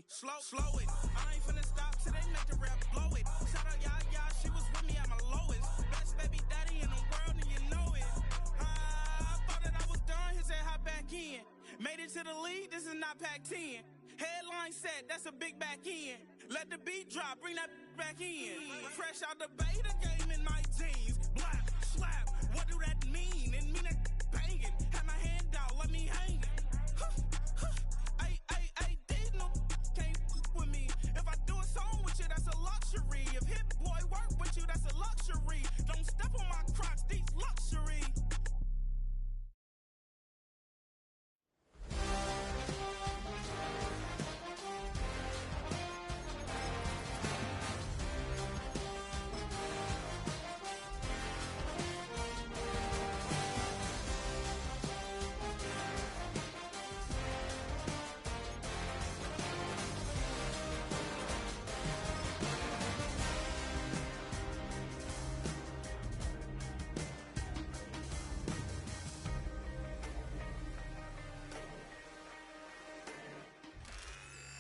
slow it. I ain't finna stop till they make the rap blow it. Shout out, yeah, she was with me at my lowest. Best baby daddy in the world, and you know it. I thought that I was done, he said hop back in. Made it to the league, this is not Pac-10. Headline set, that's a big back end. Let the beat drop, bring that back in. Fresh out the beta game in my jeans. Blap, slap, what do that mean? It mean that banging. Had my hand out, let me hang it. These no can't with me. If I do a song with you, that's a luxury. If Hit Boy work with you, that's a luxury. Don't step on my Crocs, these luxury.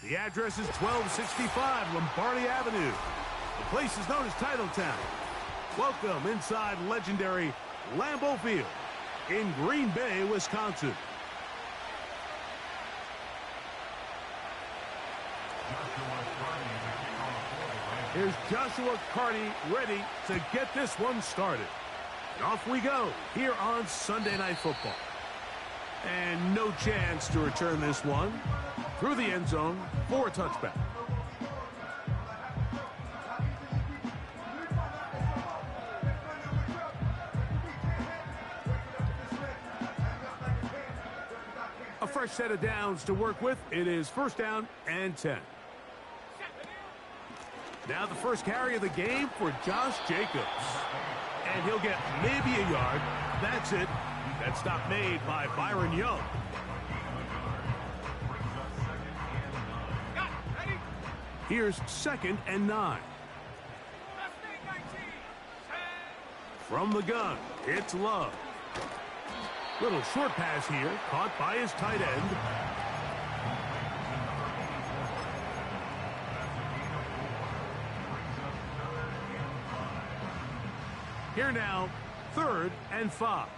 The address is 1265 Lombardi Avenue. The place is known as Titletown. Welcome inside legendary Lambeau Field in Green Bay, Wisconsin. Here's Joshua Carty ready to get this one started. And off we go here on Sunday Night Football. And no chance to return this one through the end zone for a touchback. A fresh set of downs to work with. It is first down and 10. Now the first carry of the game for Josh Jacobs. And he'll get maybe a yard. That's it. That stop made by Byron Young. Here's 2nd and 9. From the gun, it's Love. Little short pass here, caught by his tight end. Here now, 3rd and 5.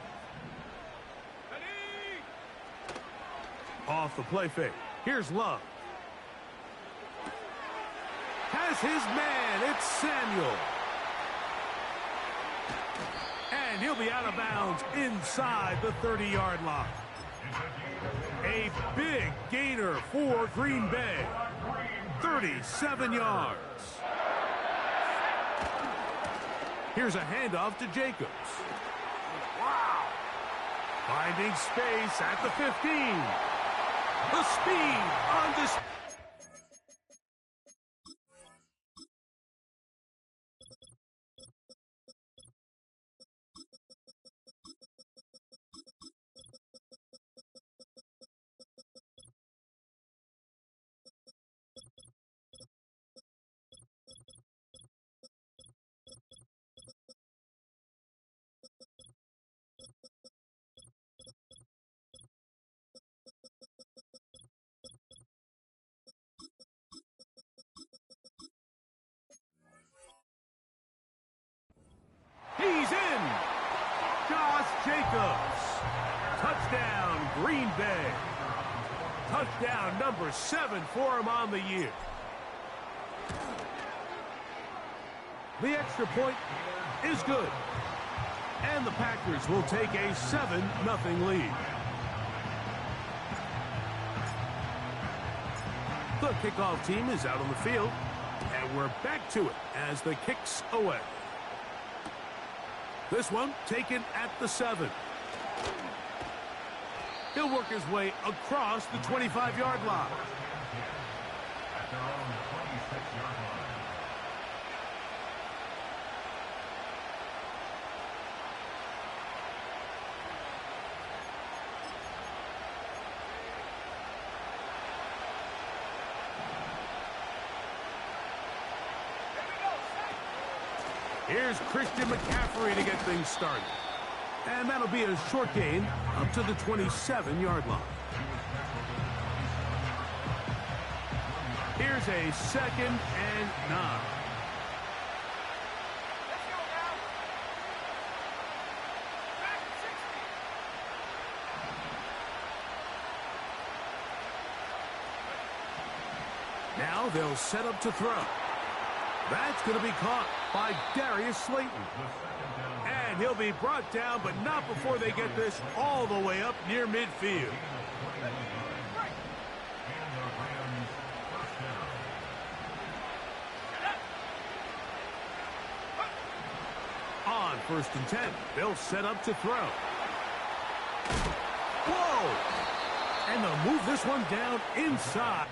Off the play fake. Here's Love. Has his man. It's Samuel. And he'll be out of bounds inside the 30-yard line. A big gainer for Green Bay. 37 yards. Here's a handoff to Jacobs. Wow. Finding space at the 15. The speed on display. He's in. Josh Jacobs. Touchdown, Green Bay. Touchdown number 7 for him on the year. The extra point is good. And the Packers will take a 7-0 lead. The kickoff team is out on the field. And we're back to it as the kick's away. This one taken at the 7. He'll work his way across the 25-yard line. Here's Christian McCaffrey to get things started. And that'll be a short gain up to the 27-yard line. Here's a 2nd and 9. Now they'll set up to throw. That's going to be caught by Darius Slayton. And he'll be brought down, but not before they get this all the way up near midfield. On 1st and 10, they'll set up to throw. Whoa! And they'll move this one down inside.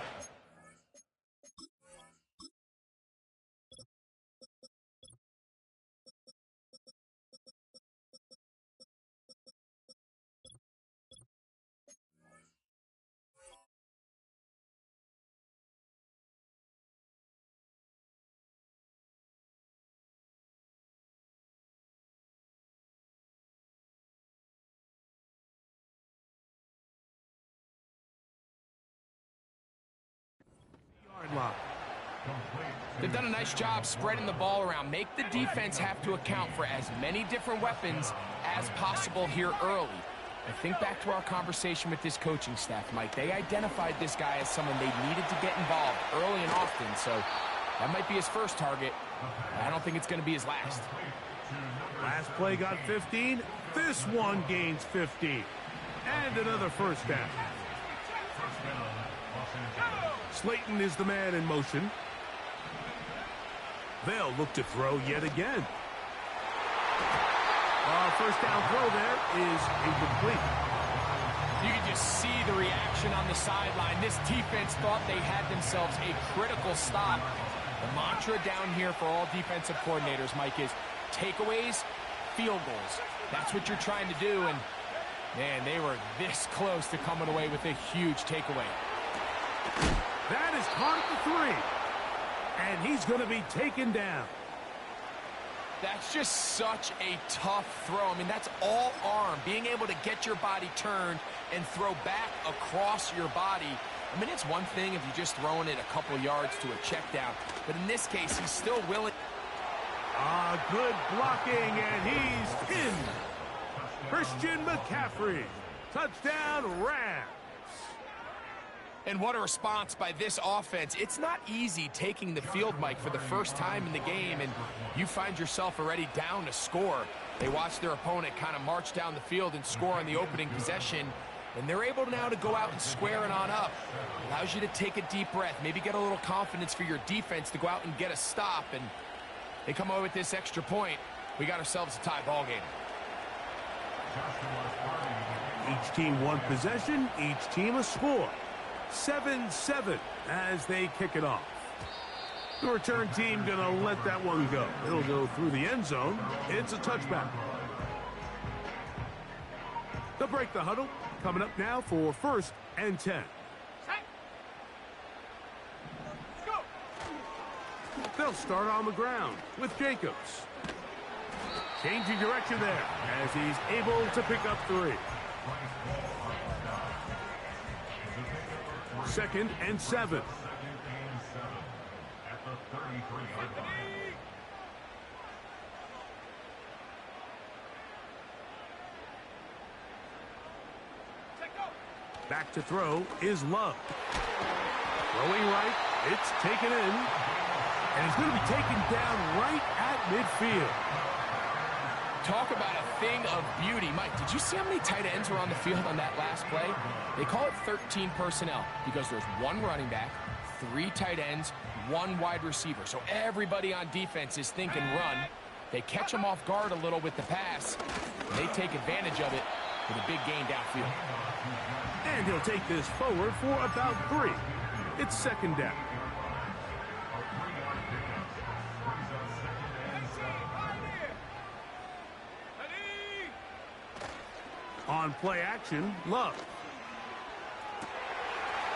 They've done a nice job spreading the ball around. Make the defense have to account for as many different weapons as possible here early. I think back to our conversation with this coaching staff, Mike. They identified this guy as someone they needed to get involved early and often, so that might be his first target. I don't think it's going to be his last. Last play got 15. This one gains 15. And another first down. Slayton is the man in motion. They'll look to throw yet again. First down throw there is incomplete. You can just see the reaction on the sideline. This defense thought they had themselves a critical stop. The mantra down here for all defensive coordinators, Mike, is takeaways, field goals. That's what you're trying to do, and man, they were this close to coming away with a huge takeaway. That is caught at the 3. And he's going to be taken down. That's just such a tough throw. I mean, that's all arm. Being able to get your body turned and throw back across your body. I mean, it's one thing if you're just throwing it a couple yards to a check down. But in this case, he's still willing. Good blocking, and he's pinned. Christian McCaffrey. Touchdown, Rams. And what a response by this offense. It's not easy taking the field, Mike, for the first time in the game, and you find yourself already down to score. They watch their opponent kind of march down the field and score on the opening possession, and they're able now to go out and square it on up. Allows you to take a deep breath, maybe get a little confidence for your defense to go out and get a stop, and they come away with this extra point. We got ourselves a tie ball game. Each team one possession, each team a score. 7-7 as they kick it off. The return team going to let that one go. It'll go through the end zone. It's a touchback. They'll break the huddle. Coming up now for 1st and 10. They'll start on the ground with Jacobs. Changing direction there as he's able to pick up 3. 2nd and 7. Back to throw is Love. Throwing right, it's taken in. And he's going to be taken down right at midfield. Talk about a thing of beauty. Mike, did you see how many tight ends were on the field on that last play? They call it 13 personnel because there's 1 running back, 3 tight ends, 1 wide receiver. So everybody on defense is thinking run. They catch them off guard a little with the pass. And they take advantage of it with a big gain downfield. And he'll take this forward for about 3. It's 2nd down. On play action, Love.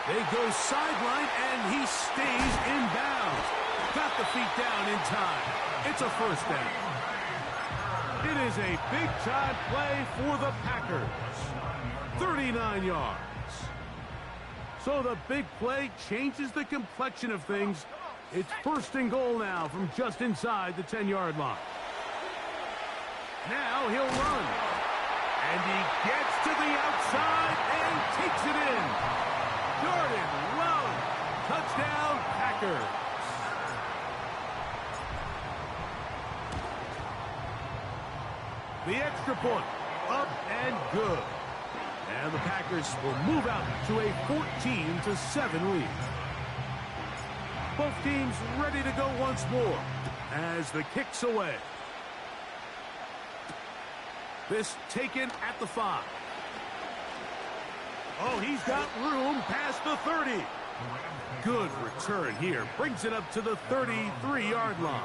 They go sideline, and he stays in bounds. Got the feet down in time. It's a 1st down. It is a big-time play for the Packers. 39 yards. So the big play changes the complexion of things. It's first and goal now from just inside the 10-yard line. Now he'll run. And he gets to the outside and takes it in. Jordan Love. Touchdown, Packers. The extra point. Up and good. And the Packers will move out to a 14-7 lead. Both teams ready to go once more as the kick's away. This taken at the 5. Oh, he's got room past the 30. Good return here. Brings it up to the 33-yard line.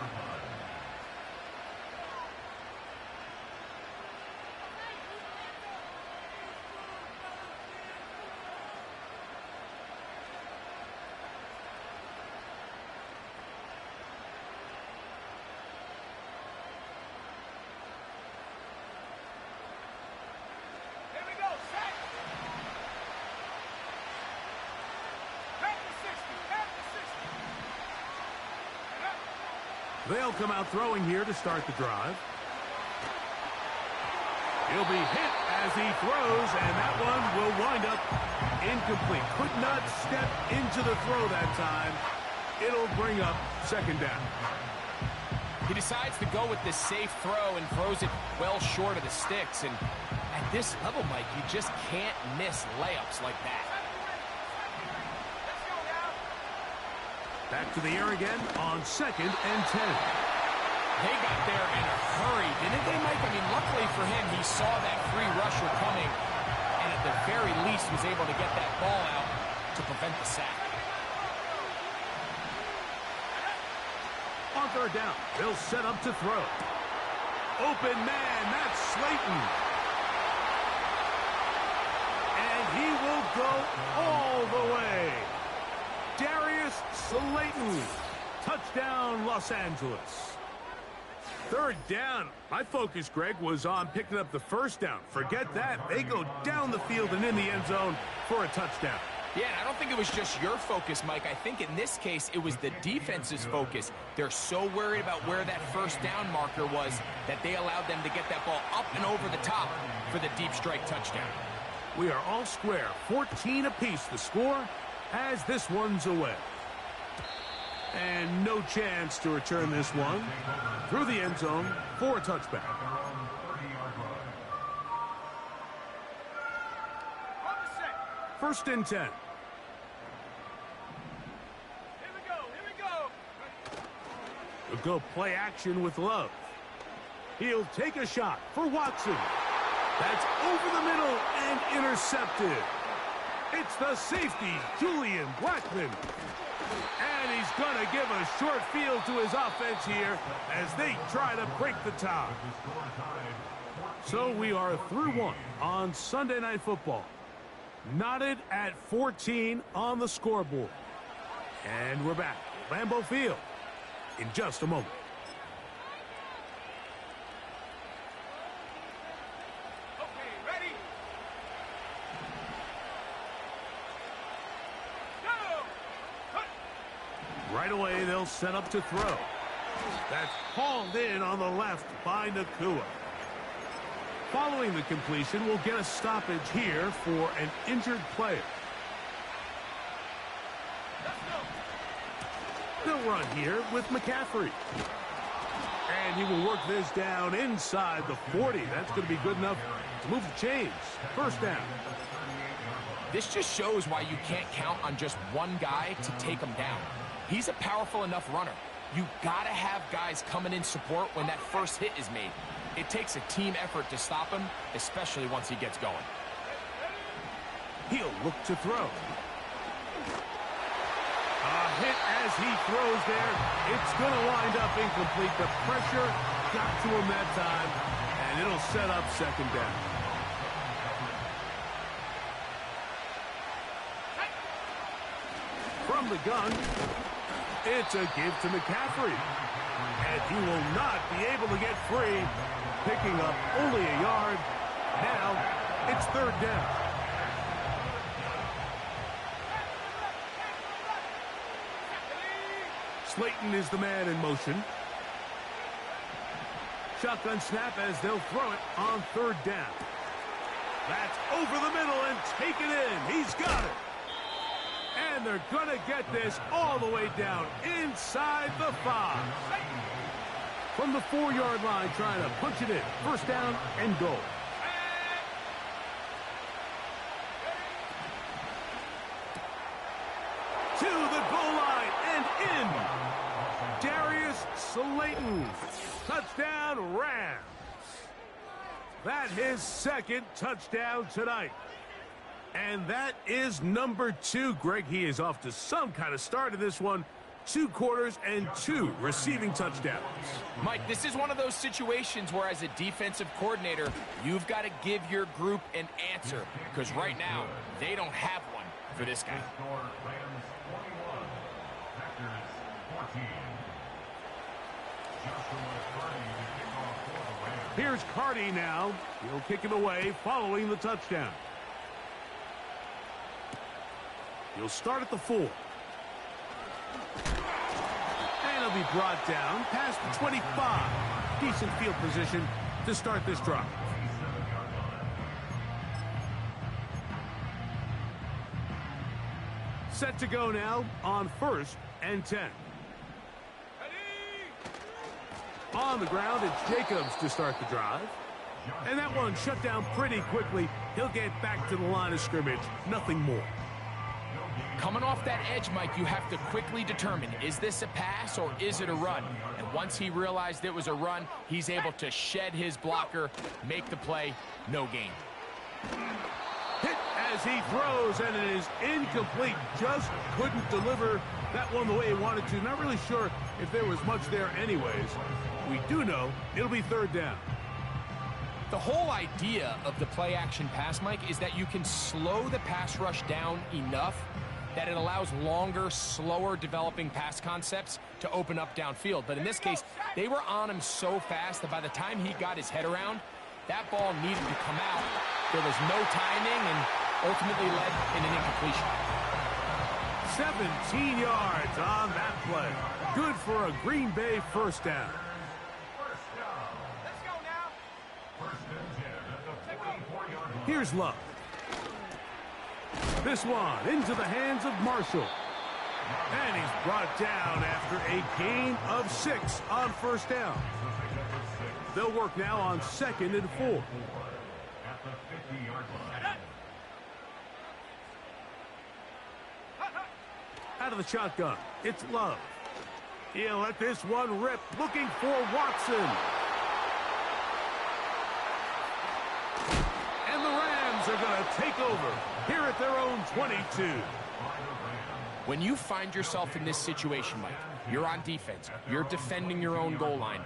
They'll come out throwing here to start the drive. He'll be hit as he throws, and that one will wind up incomplete. Could not step into the throw that time. It'll bring up second down. He decides to go with this safe throw and throws it well short of the sticks. And at this level, Mike, you just can't miss layups like that. Back to the air again on 2nd and 10. They got there in a hurry, didn't they, Mike? I mean, luckily for him, he saw that free rusher coming, and at the very least was able to get that ball out to prevent the sack. On 3rd down, they'll set up to throw. Open man, that's Slayton. And he will go all the way. Darius Slayton. Touchdown, Los Angeles. 3rd down. My focus, Greg, was on picking up the first down. Forget that. They go down the field and in the end zone for a touchdown. Yeah, and I don't think it was just your focus, Mike. I think in this case, it was the defense's focus. They're so worried about where that first down marker was that they allowed them to get that ball up and over the top for the deep strike touchdown. We are all square. 14 apiece the score as this one's away. And no chance to return this one through the end zone for a touchback. First and 10. Here we go. We'll go play action with Love. He'll take a shot for Watson. That's over the middle and intercepted. It's the safety, Julian Blackman. And he's going to give a short field to his offense here as they try to break the tie. So we are through one on Sunday Night Football. Knotted at 14 on the scoreboard. And we're back at Lambeau Field in just a moment. Right away, they'll set up to throw. That's hauled in on the left by Nakua. Following the completion, we'll get a stoppage here for an injured player. They'll run here with McCaffrey. And he will work this down inside the 40. That's going to be good enough to move the chains. First down. This just shows why you can't count on just one guy to take him down. He's a powerful enough runner. You got to have guys coming in support when that first hit is made. It takes a team effort to stop him, especially once he gets going. He'll look to throw. A hit as he throws there. It's going to wind up incomplete. The pressure got to him that time, and it'll set up second down. From the gun, it's a give to McCaffrey. And he will not be able to get free, picking up only a yard. Now it's third down. Slayton is the man in motion. Shotgun snap as they'll throw it on third down. That's over the middle and taken in. He's got it. And they're going to get this all the way down inside the 5. From the 4-yard line, trying to punch it in. First down and goal. To the goal line and in. Darius Slayton. Touchdown, Rams. That his second touchdown tonight. And that is number 2. Greg, he is off to some kind of start in this one. 2 quarters and 2 receiving touchdowns. Mike, this is one of those situations where as a defensive coordinator, you've got to give your group an answer. Because right now, they don't have one for this guy. Here's Carty now. He'll kick it away following the touchdown. He'll start at the 4. And he'll be brought down past the 25. Decent field position to start this drive. Set to go now on 1st and 10. On the ground, it's Jacobs to start the drive. And that one shut down pretty quickly. He'll get back to the line of scrimmage. Nothing more. Coming off that edge, Mike, you have to quickly determine, is this a pass or is it a run? And once he realized it was a run, he's able to shed his blocker, make the play, no gain. Hit as he throws, and it is incomplete. Just couldn't deliver that one the way he wanted to. Not really sure if there was much there anyways. We do know it'll be 3rd down. The whole idea of the play-action pass, Mike, is that you can slow the pass rush down enough that it allows longer, slower developing pass concepts to open up downfield. But in this case, they were on him so fast that by the time he got his head around, that ball needed to come out. There was no timing and ultimately led in an incompletion. 17 yards on that play. Good for a Green Bay first down. Here's Love. This one into the hands of Marshall. And he's brought down after a gain of 6 on first down. They'll work now on 2nd and 4. Out of the shotgun, it's Love. He'll let this one rip, looking for Watson. And the Rams are going to take over here at their own 22. When you find yourself in this situation, Mike, you're on defense, you're defending your own goal line,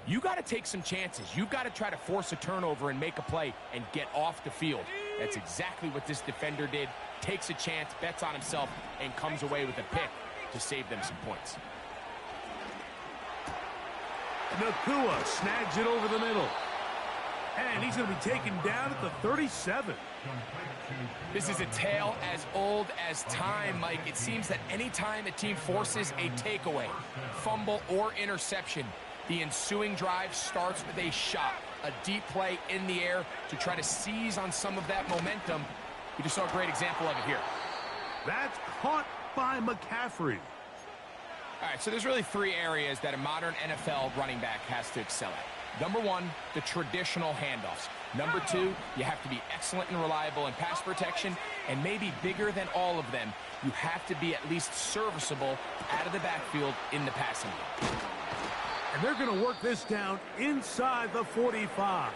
you got to take some chances. You've got to try to force a turnover and make a play and get off the field. That's exactly what this defender did. Takes a chance, bets on himself, and comes away with a pick to save them some points. Nakua snags it over the middle. And he's going to be taken down at the 37. This is a tale as old as time, Mike. It seems that any time a team forces a takeaway, fumble, or interception, the ensuing drive starts with a shot, a deep play in the air to try to seize on some of that momentum. We just saw a great example of it here. That's caught by McCaffrey. All right, so there's really 3 areas that a modern NFL running back has to excel at. Number 1, the traditional handoffs. Number 2, you have to be excellent and reliable in pass protection. And maybe bigger than all of them, you have to be at least serviceable out of the backfield in the passing game. And they're going to work this down inside the 45.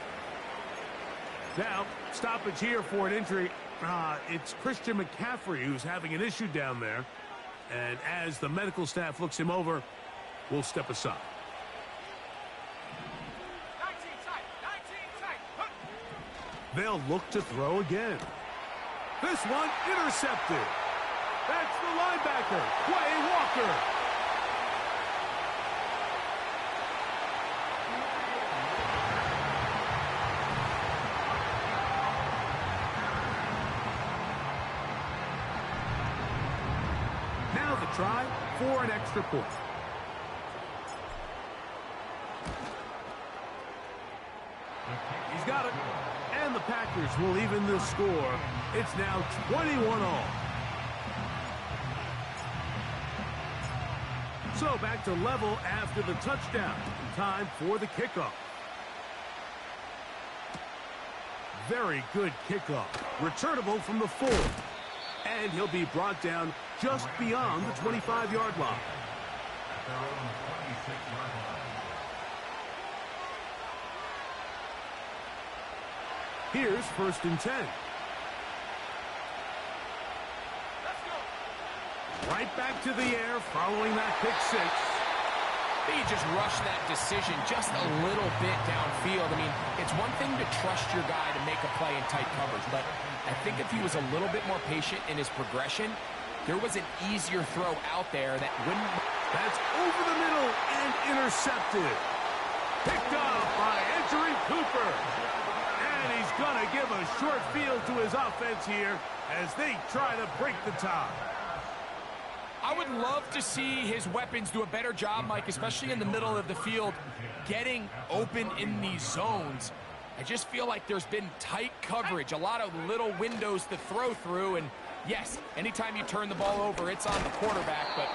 Now, stoppage here for an injury. It's Christian McCaffrey who's having an issue down there. And as the medical staff looks him over, we'll step aside. They'll look to throw again. This one intercepted. That's the linebacker, Quay Walker. Now the try for an extra point. He's got it. And the Packers will even the score. It's now 21-all. So back to level after the touchdown. Time for the kickoff. Very good kickoff. Returnable from the 4. And he'll be brought down just beyond the 25-yard line. Here's 1st and 10. Right back to the air following that pick 6. He just rushed that decision just a little bit downfield. I mean, it's one thing to trust your guy to make a play in tight coverage, but I think if he was a little bit more patient in his progression, there was an easier throw out there that wouldn't... That's over the middle and intercepted. Picked off by Edgerrin Cooper. And he's going to give a short field to his offense here as they try to break the tie. I would love to see his weapons do a better job, Mike, especially in the middle of the field, getting open in these zones. I just feel like there's been tight coverage, a lot of little windows to throw through, and yes, anytime you turn the ball over, it's on the quarterback, but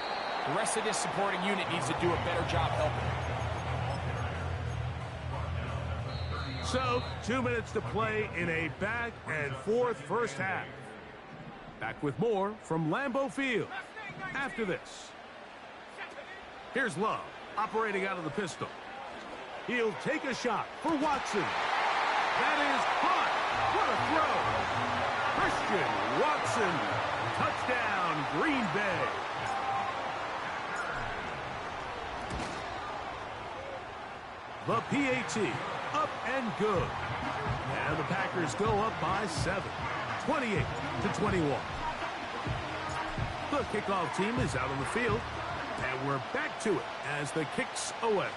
the rest of this supporting unit needs to do a better job helping. So, 2 minutes to play in a back-and-forth first half. Back with more from Lambeau Field. After this, here's Love, operating out of the pistol. He'll take a shot for Watson. That is caught. What a throw. Christian Watson. Touchdown, Green Bay. The PAT, up and good. And the Packers go up by 7, 28-21. The kickoff team is out on the field, and we're back to it as the kick's away.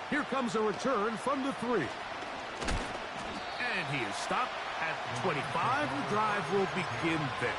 Here comes a return from the 3. And he is stopped at the 25. The drive will begin there.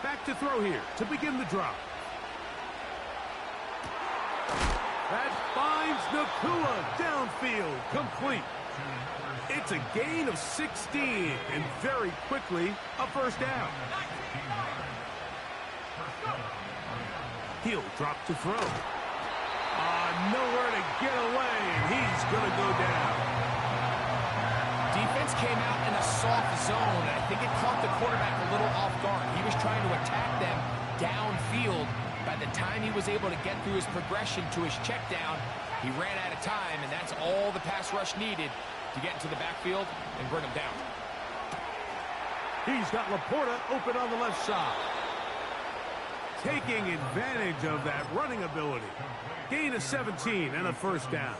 Back to throw here to begin the drive. That finds Nakua downfield, complete. It's a gain of 16, and very quickly, a first down. He'll drop to throw. Nowhere to get away, and he's going to go down. Defense came out in a soft zone, and I think it caught the quarterback a little off guard. He was trying to attack them downfield. By the time he was able to get through his progression to his check down, he ran out of time, and that's all the pass rush needed to get into the backfield and bring him down. He's got Laporta open on the left side. Taking advantage of that running ability. Gain of 17 and a first down.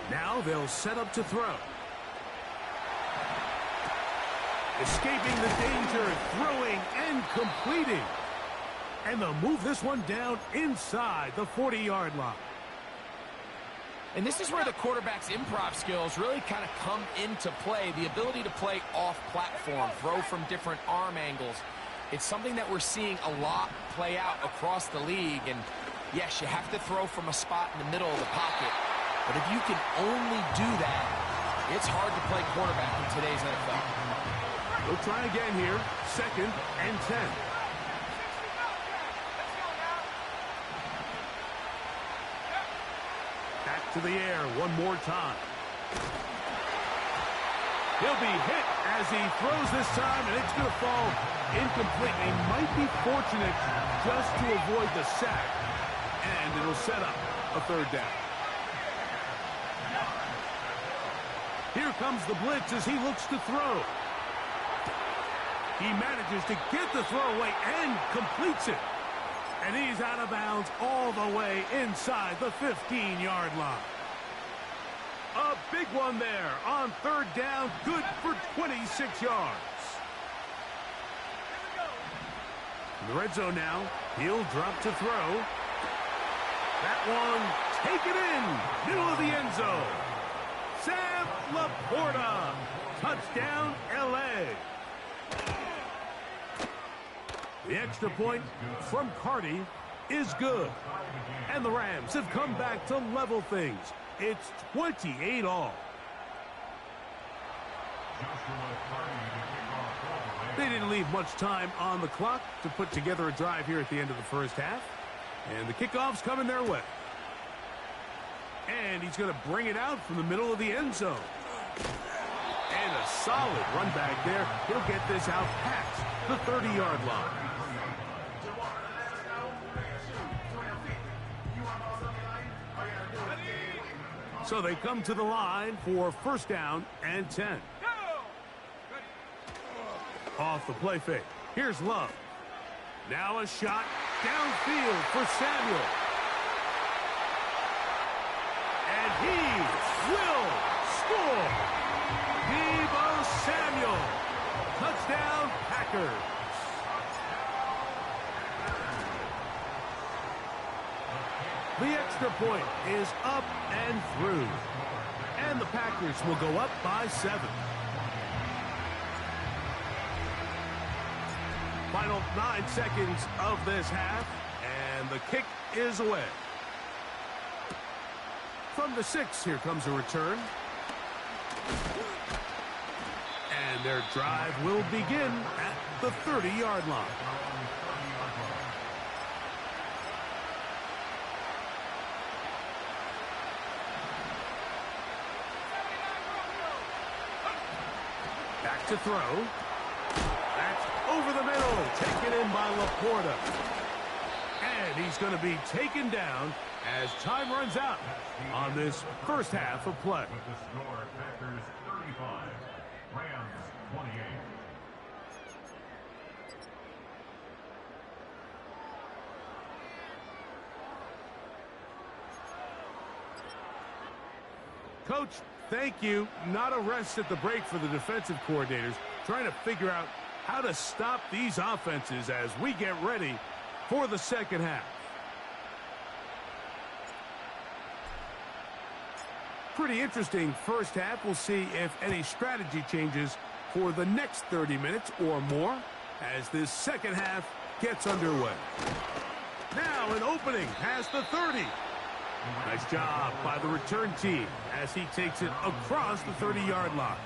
Now they'll set up to throw. Escaping the danger, throwing and completing. And they'll move this one down inside the 40-yard line. And this is where the quarterback's improv skills really kind of come into play. The ability to play off-platform, throw from different arm angles. It's something that we're seeing a lot play out across the league. And yes, you have to throw from a spot in the middle of the pocket. But if you can only do that, it's hard to play quarterback in today's NFL. We'll try again here. 2nd and 10. Back to the air one more time. He'll be hit as he throws this time, and it's going to fall incomplete. They might be fortunate just to avoid the sack, and it'll set up a third down. Here comes the blitz as he looks to throw. He manages to get the throw away and completes it. And he's out of bounds all the way inside the 15-yard line. A big one there on third down, good for 26 yards. In the red zone now, he'll drop to throw. That one, take it in, middle of the end zone. Sam Laporta, touchdown, L.A. The extra point from Carty is good. And the Rams have come back to level things. It's 28 all. They didn't leave much time on the clock to put together a drive here at the end of the first half. And the kickoff's coming their way. And he's going to bring it out from the middle of the end zone. And a solid run back there. He'll get this out past the 30-yard line. So they come to the line for first down and 10. Off the play fake. Here's Love. Now a shot downfield for Samuel. And he will score. Deebo Samuel. Touchdown, Packers. The extra point is up and through. And the Packers will go up by 7. Final 9 seconds of this half, and the kick is away. From the 6, here comes a return. And their drive will begin at the 30-yard line. Back to throw. That's over the middle. Taken in by Laporta. And he's going to be taken down as time runs out on this first half of play. With the score, Packers 35, Rams 28. Coach, thank you. Not a rest at the break for the defensive coordinators, trying to figure out how to stop these offenses as we get ready for the second half. Pretty interesting first half. We'll see if any strategy changes for the next 30 minutes or more as this second half gets underway. Now an opening past the 30. Nice job by the return team as he takes it across the 30-yard line.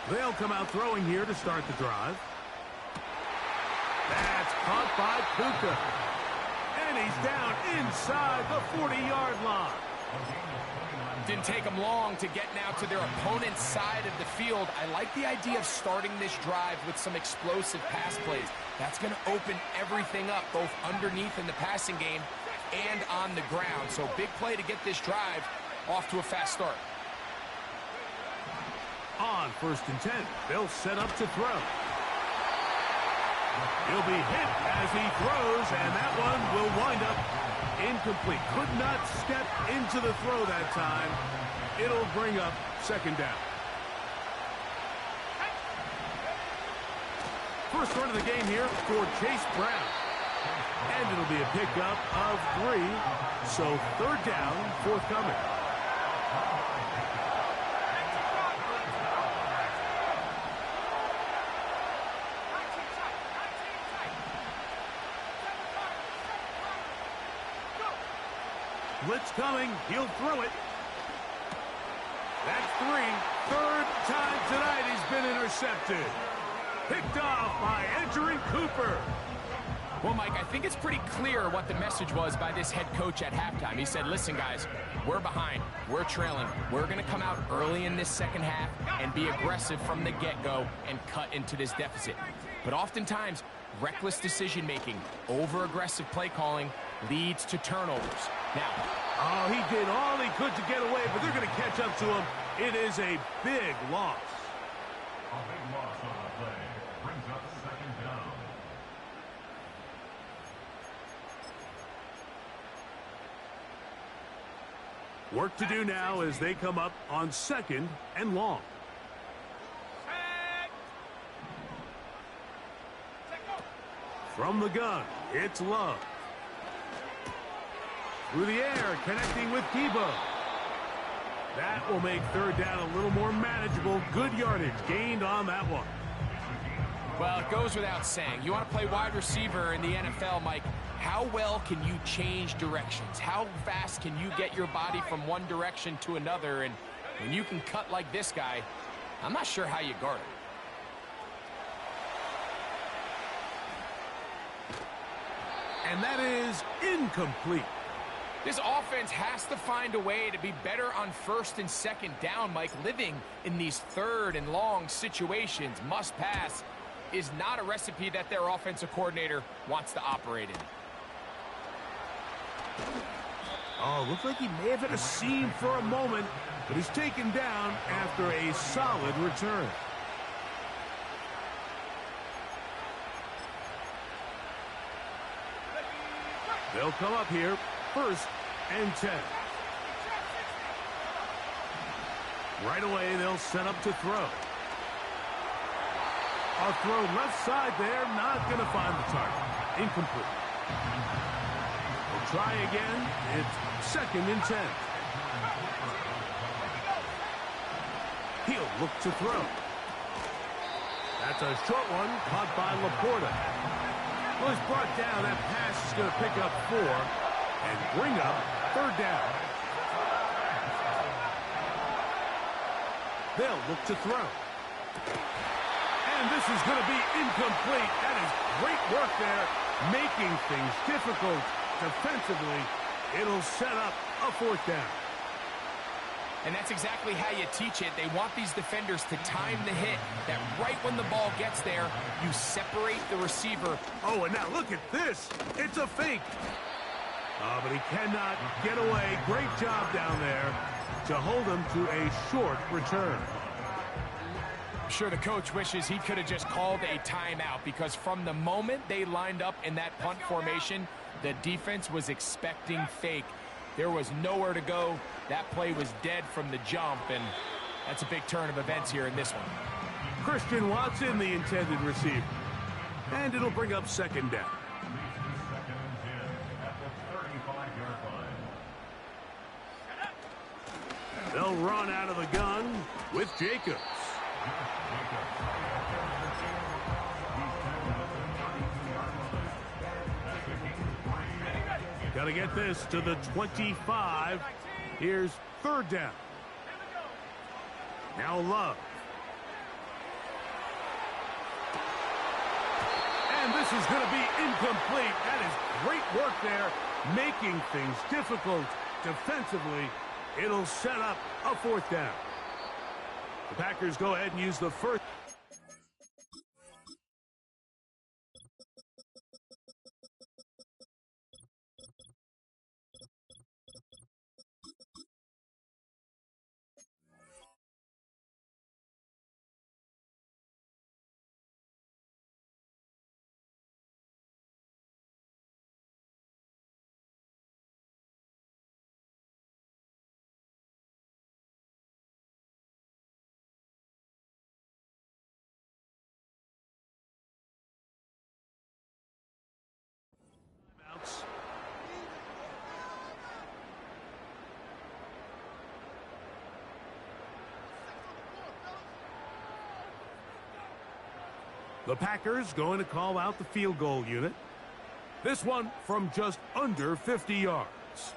They'll come out throwing here to start the drive. That's caught by Puka. And he's down inside the 40-yard line. Didn't take them long to get now to their opponent's side of the field. I like the idea of starting this drive with some explosive pass plays. That's going to open everything up, both underneath in the passing game and on the ground. So big play to get this drive off to a fast start. On first and 10, they'll set up to throw. He'll be hit as he throws, and that one will wind up incomplete. Could not step into the throw that time. It'll bring up second down. First run of the game here for Chase Brown. And it'll be a pickup of 3. So third down, forthcoming. Blitz coming. He'll throw it. That's 3. Third time tonight he's been intercepted. Picked off by Edgerrin Cooper. Well, Mike, I think it's pretty clear what the message was by this head coach at halftime. He said, listen, guys, we're behind. We're trailing. We're going to come out early in this second half and be aggressive from the get-go and cut into this deficit. But oftentimes, reckless decision-making, over-aggressive play calling leads to turnovers. Now, oh, he did all he could to get away, but they're going to catch up to him. It is a big loss. A big loss on the play. Brings up second down. Work to do now as they come up on 2nd and long. From the gun, it's Love. Through the air, connecting with Debo. That will make 3rd down a little more manageable. Good yardage gained on that one. Well, it goes without saying. You want to play wide receiver in the NFL, Mike. How well can you change directions? How fast can you get your body from one direction to another? And when you can cut like this guy, I'm not sure how you guard it. And that is incomplete. This offense has to find a way to be better on 1st and 2nd down, Mike. Living in these 3rd and long situations, must pass, is not a recipe that their offensive coordinator wants to operate in. Oh, looks like he may have hit a seam for a moment, but he's taken down after a solid return. They'll come up here, 1st and 10. Right away, they'll set up to throw. A throw left side there, not going to find the target. Incomplete. We'll try again. It's 2nd and 10. He'll look to throw. That's a short one, caught by Laporta. Well, he's brought down. That pass is going to pick up 4 and bring up 3rd down. They'll look to throw. And this is going to be incomplete. That is great work there, making things difficult defensively. It'll set up a 4th down. And that's exactly how you teach it. They want these defenders to time the hit, that right when the ball gets there, you separate the receiver. Oh, and now look at this. It's a fake. Oh, but he cannot get away. Great job down there to hold him to a short return. I'm sure the coach wishes he could have just called a timeout, because from the moment they lined up in that punt formation, the defense was expecting fake. There was nowhere to go. That play was dead from the jump, and that's a big turn of events here in this one. Christian Watson, the intended receiver. And it'll bring up 2nd down. They'll run out of the gun with Jacobs. Got to get this to the 25. Here's 3rd down. Now Love. And this is going to be incomplete. That is great work there, making things difficult defensively. It'll set up a 4th down. The Packers go ahead and use the 1st. The Packers going to call out the field goal unit. This one from just under 50 yards.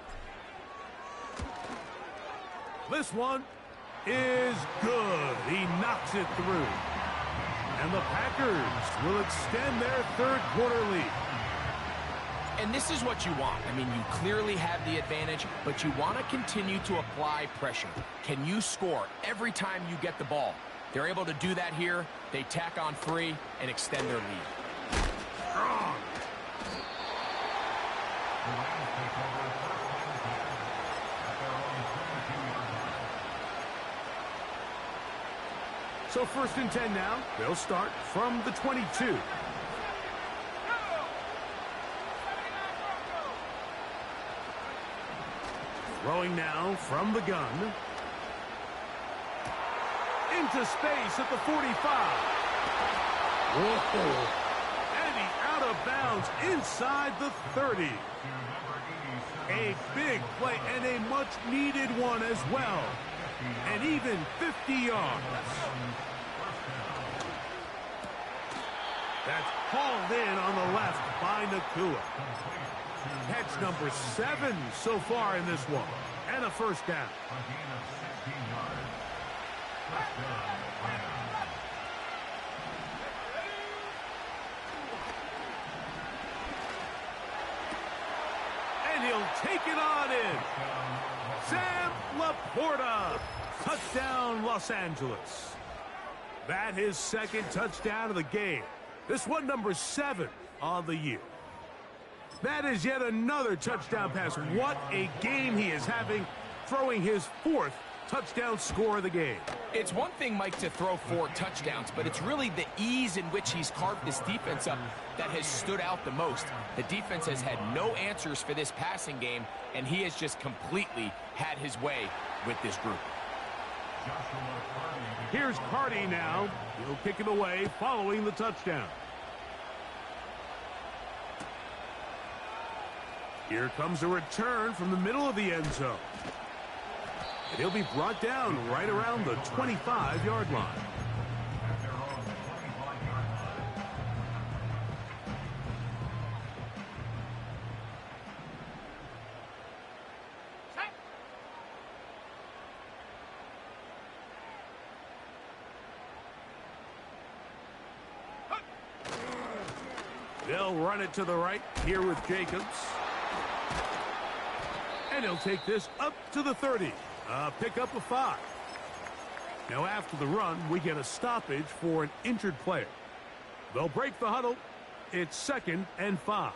This one is good. He knocks it through. And the Packers will extend their 3rd quarter lead. And this is what you want. I mean, you clearly have the advantage, but you want to continue to apply pressure. Can you score every time you get the ball? They're able to do that here. They tack on 3 and extend their lead. Strong. So 1st and 10 now. They'll start from the 22. Throwing now from the gun. Into space at the 45. Whoa. And he's out of bounds inside the 30. A big play and a much-needed one as well. And even 50 yards. That's hauled in on the left by Nakua. Catch number 7 so far in this one. And a 1st down. And he'll take it on in. Sam Laporta. Touchdown, Los Angeles. That his 2nd touchdown of the game. This one number 7 on the year. That is yet another touchdown pass. What a game he is having, throwing his 4th touchdown score of the game. It's one thing, Mike, to throw 4 touchdowns, but it's really the ease in which he's carved this defense up that has stood out the most. The defense has had no answers for this passing game, and he has just completely had his way with this group. Here's Carty now. He'll kick it away following the touchdown. Here comes a return from the middle of the end zone. And he'll be brought down right around the 25-yard line. They'll run it to the right here with Jacobs. And he'll take this up to the 30. Pick up a 5. Now after the run, we get a stoppage for an injured player. They'll break the huddle. It's 2nd and 5.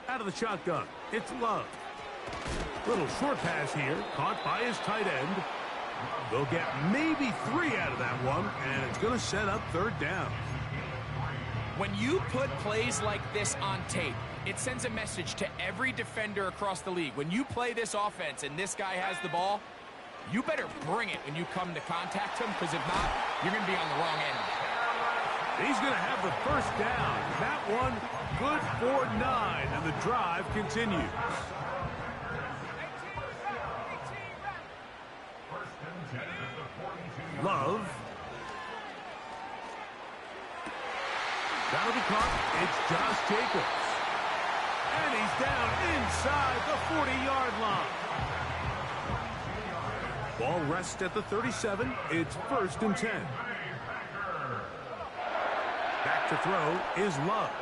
Out of the shotgun, it's Love. Little short pass here, caught by his tight end. They'll get maybe 3 out of that one, and it's going to set up 3rd down. When you put plays like this on tape, it sends a message to every defender across the league. When you play this offense and this guy has the ball, you better bring it when you come to contact him, because if not, you're going to be on the wrong end. He's going to have the 1st down. That one good for 9, and the drive continues. Love. That'll be caught. It's Josh Jacobs. And he's down inside the 40-yard line. Ball rests at the 37. It's 1st and 10. Back to throw is Love.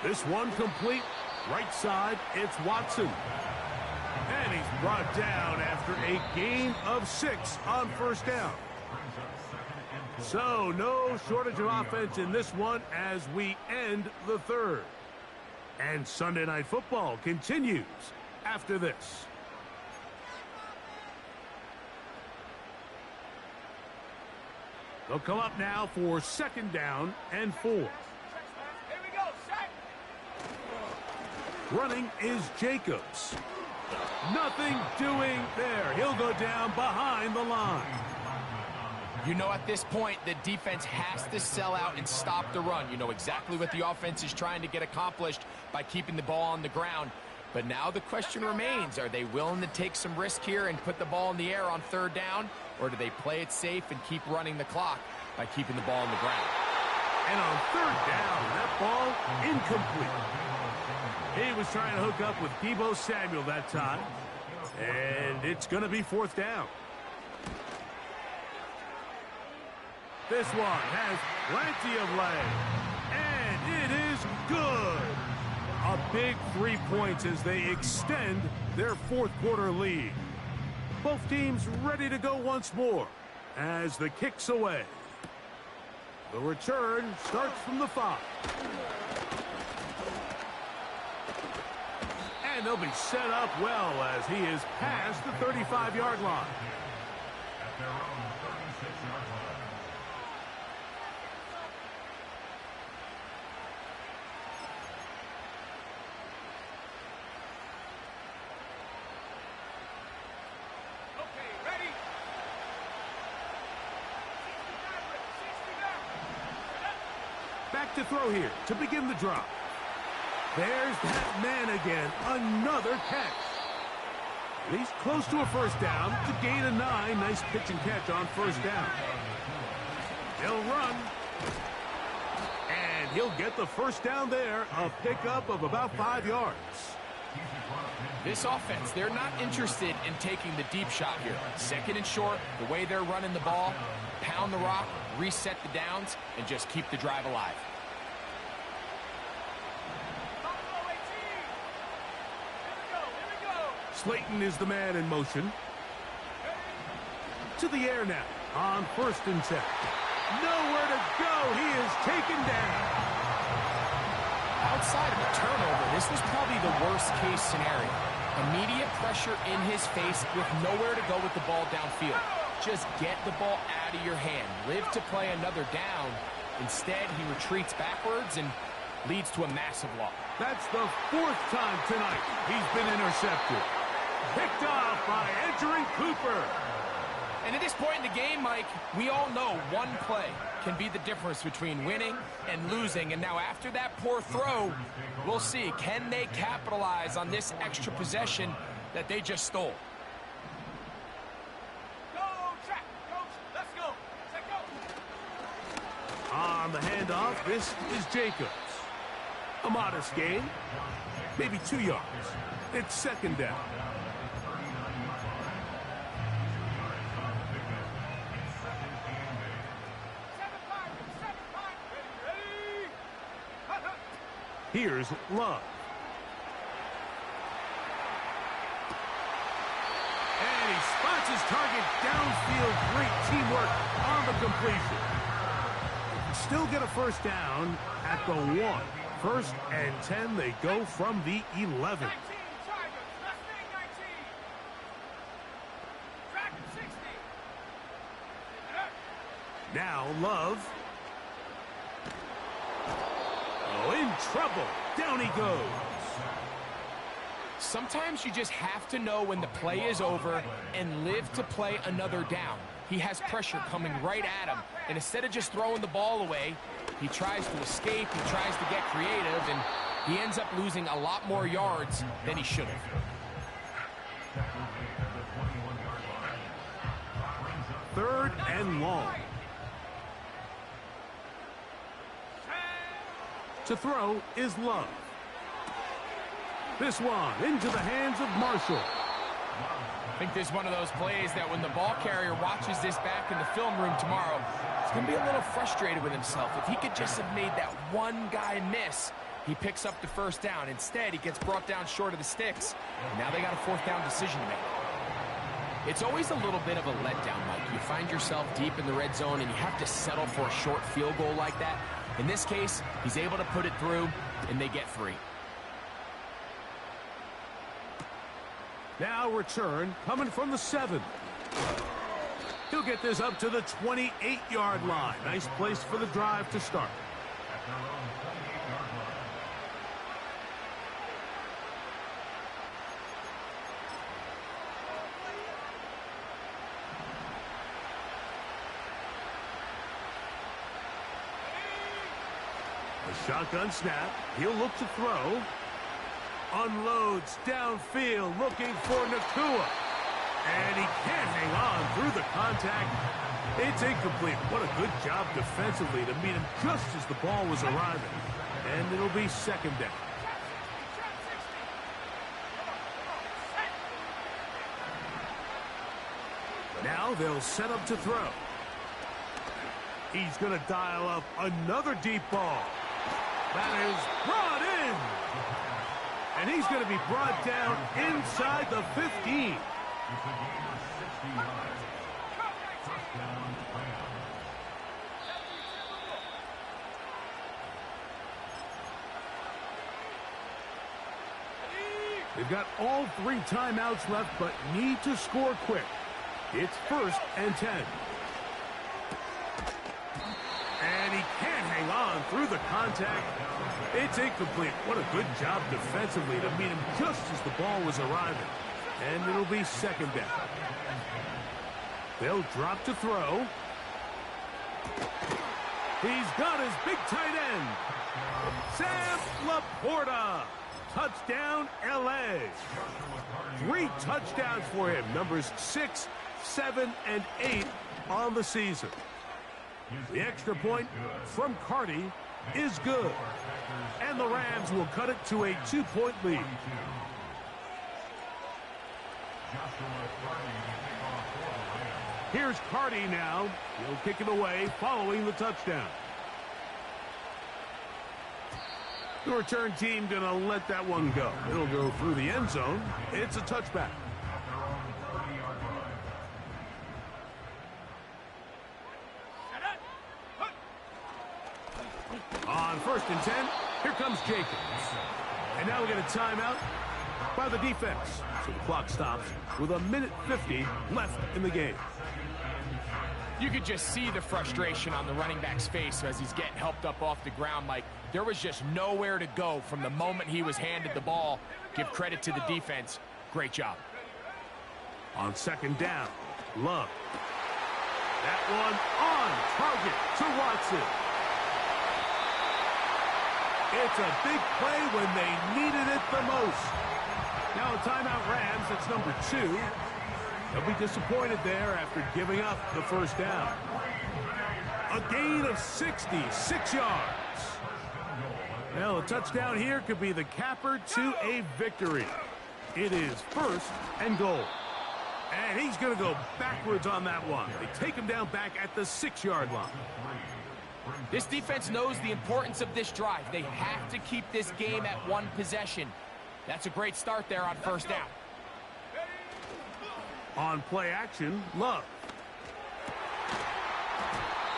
This one complete. Right side, it's Watson. And he's brought down after a gain of 6 on 1st down. So no shortage of offense in this one as we end the 3rd. And Sunday Night Football continues after this. They'll come up now for 2nd down and 4. Here we go, set. Running is Jacobs. Nothing doing there. He'll go down behind the line. You know, at this point, the defense has to sell out and stop the run. You know exactly what the offense is trying to get accomplished by keeping the ball on the ground. But now the question remains, are they willing to take some risk here and put the ball in the air on 3rd down? Or do they play it safe and keep running the clock by keeping the ball on the ground? And on 3rd down, that ball incomplete. He was trying to hook up with Deebo Samuel that time. And it's going to be 4th down. This one has plenty of leg. And it is good. A big 3 points as they extend their fourth quarter lead. Both teams ready to go once more as the kick's away. The return starts from the 5. And they'll be set up well as he is past the 35-yard line. At their own 36-yard line. Okay, ready? Back to throw here to begin the drop. There's that man again. Another catch. He's close to a first down to gain a 9. Nice pitch and catch on first down. He'll run. And he'll get the first down there. A pickup of about 5 yards. This offense, they're not interested in taking the deep shot here. Second and short, the way they're running the ball, pound the rock, reset the downs, and just keep the drive alive. Slayton is the man in motion. To the air now on 1st and 10. Nowhere to go. He is taken down. Outside of a turnover, this was probably the worst-case scenario. Immediate pressure in his face with nowhere to go with the ball downfield. Just get the ball out of your hand. Live to play another down. Instead, he retreats backwards and leads to a massive loss. That's the 4th time tonight he's been intercepted. Picked off by Edgerrin Cooper. And at this point in the game, Mike, we all know one play can be the difference between winning and losing. And now after that poor throw, we'll see, can they capitalize on this extra possession that they just stole? Go, Jack, coach. Let's go. Let's go. On the handoff, this is Jacobs. A modest gain, maybe 2 yards. It's second down. Here's Love. And he spots his target downfield. Great teamwork on the completion. They can still get a first down at the 1. 1st and 10, they go from the 11. 19 Tigers. Let's stay 19. Track 60. Now Love. Oh, in trouble. Down he goes. Sometimes you just have to know when the play is over and live to play another down. He has pressure coming right at him, and instead of just throwing the ball away, he tries to escape, he tries to get creative, and he ends up losing a lot more yards than he should have. 3rd and long. To throw is Love. This one into the hands of Marshall. I think this is one of those plays that when the ball carrier watches this back in the film room tomorrow, he's going to be a little frustrated with himself. If he could just have made that one guy miss, he picks up the first down. Instead, he gets brought down short of the sticks, and now they got a 4th down decision to make. It's always a little bit of a letdown, Mike. You find yourself deep in the red zone, and you have to settle for a short field goal like that. In this case, he's able to put it through, and they get 3. Now return coming from the 7. He'll get this up to the 28-yard line. Nice place for the drive to start. At their own 28-yard line. A shotgun snap. He'll look to throw. Unloads downfield looking for Nakua. And he can't hang on through the contact. It's incomplete. What a good job defensively to meet him just as the ball was arriving. And it'll be second down. Now they'll set up to throw. He's going to dial up another deep ball. That is brought in. And he's going to be brought down inside the 15. It's a gain of 60 yards. First down, Rams. They've got all 3 timeouts left, but need to score quick. It's 1st and 10. And he can't hang on through the contact. It's incomplete. What a good job defensively to meet him just as the ball was arriving. And it'll be 2nd down. They'll drop to throw. He's got his big tight end. Sam Laporta. Touchdown, L.A. 3 touchdowns for him. Numbers 6, 7, and 8 on the season. The extra point from Carty is good. And the Rams will cut it to a 2-point lead. Here's Carty now. He'll kick it away following the touchdown. The return team going to let that one go. It'll go through the end zone. It's a touchback. On 1st and 10, here comes Jacobs. And now we get a timeout by the defense. So the clock stops with 1:50 left in the game. You could just see the frustration on the running back's face as he's getting helped up off the ground, Mike. There was just nowhere to go from the moment he was handed the ball. Give credit to the defense. Great job. On 2nd down, Love. That one on target to Watson. It's a big play when they needed it the most. Now a timeout Rams, that's number 2. They'll be disappointed there after giving up the 1st down. A gain of 66 yards. Well, a touchdown here could be the capper to a victory. It is 1st and goal. And he's going to go backwards on that one. They take him down back at the 6-yard line. This defense knows the importance of this drive. They have to keep this game at 1 possession. That's a great start there on 1st down. On play action, Love.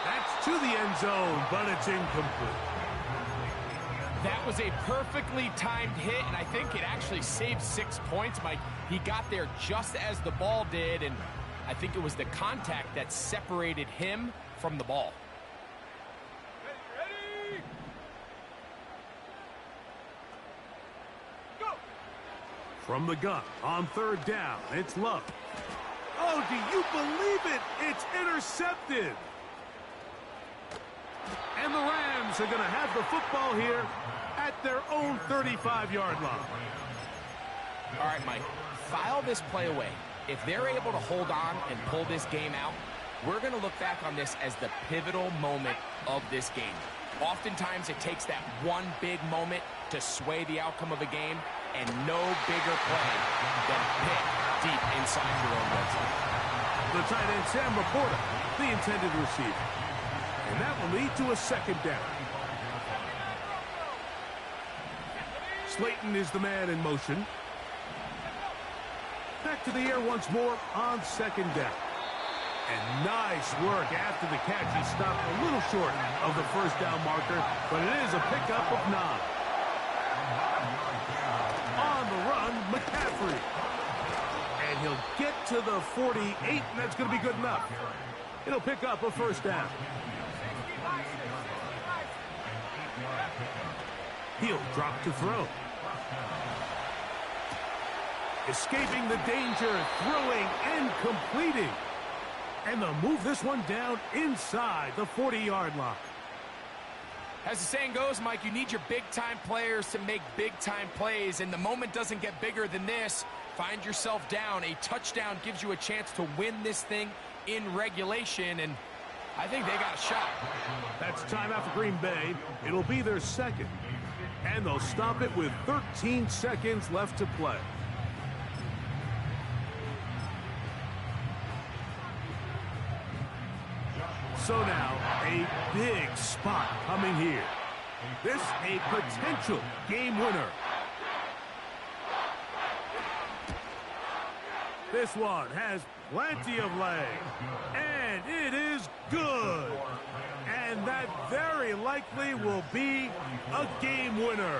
That's to the end zone, but it's incomplete. That was a perfectly timed hit, and I think it actually saved 6 points, Mike. He got there just as the ball did, and I think it was the contact that separated him from the ball. From the gun, on 3rd down, it's Love. Oh, do you believe it? It's intercepted. And the Rams are going to have the football here at their own 35-yard line. All right, Mike, file this play away. If they're able to hold on and pull this game out, we're going to look back on this as the pivotal moment of this game. Oftentimes, it takes that one big moment to sway the outcome of a game, and no bigger play than a pick deep inside your own red zone. The tight end, Sam Laporta, the intended receiver. And that will lead to a 2nd down. Slayton is the man in motion. Back to the air once more on 2nd down. And nice work after the catch. He stopped a little short of the 1st down marker, but it is a pickup of 9. On the run, McCaffrey. And he'll get to the 48, and that's going to be good enough. It'll pick up a 1st down. He'll drop to throw. Escaping the danger, throwing and completing. And they'll move this one down inside the 40-yard line. As the saying goes, Mike, you need your big-time players to make big-time plays, and the moment doesn't get bigger than this. Find yourself down. A touchdown gives you a chance to win this thing in regulation, and I think they got a shot. That's timeout for Green Bay. It'll be their 2nd. And they'll stop it with 13 seconds left to play. So now, a big spot coming here. This a potential game winner. This one has plenty of leg. And it is good. And that very likely will be a game winner.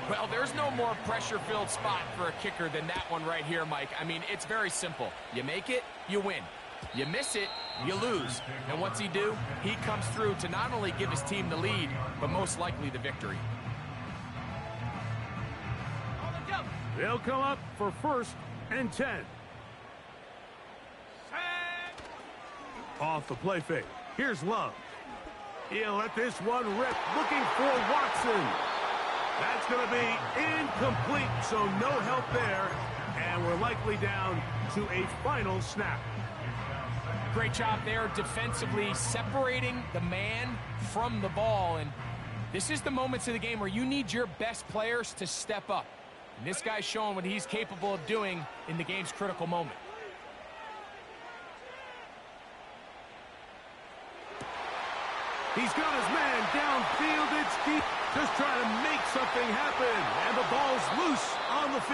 Well, there's no more pressure-filled spot for a kicker than that one right here, Mike. I mean, it's very simple. You make it, you win. You miss it, you lose. And what's he do? He comes through to not only give his team the lead, but most likely the victory. They'll come up for 1st and 10. Off the play fake. Here's Love. He'll let this one rip, looking for Watson. That's going to be incomplete, so no help there. And we're likely down to a final snap. Great job there defensively, separating the man from the ball. And this is the moments of the game where you need your best players to step up. And this guy's showing what he's capable of doing in the game's critical moment. He's got his man downfield. It's deep. Just trying to make something happen. And the ball's loose on the field.